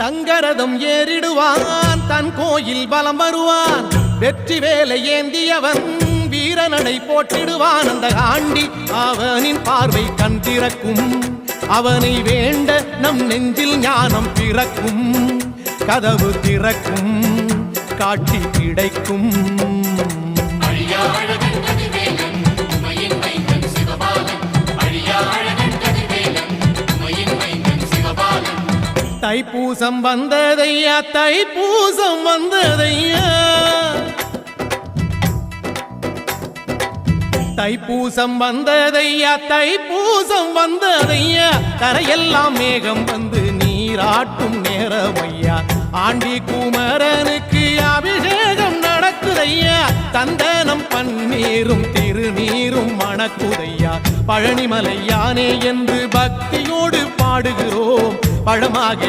தங்கரதம் ஏறிடுவான் தன் கோயில் பலம் வருவான் வெற்றி வேலை ஏந்தியவன் வீரனடை போட்டிடுவான் அந்த ஆண்டி அவனின் பார்வை கண் திறக்கும் அவனை வேண்ட நம் நெஞ்சில் ஞானம் பிறக்கும் கதவு திறக்கும் காட்சி கிடைக்கும் தைப்பூசம் வந்ததையா தைப்பூசம் வந்ததையா தைப்பூசம் வந்ததையா தைப்பூசம் வந்ததையா தரையெல்லாம் மேகம் வந்து நீராட்டும் நேரமையா ஆண்டி குமரனுக்கு அபிஷேகம் நடக்குதையா சந்தனம் பன்னீரும் திருநீரும் மணக்குதையா பழனிமலை யானே என்று பக்தியோடு பாடுகிறோம் பழமாக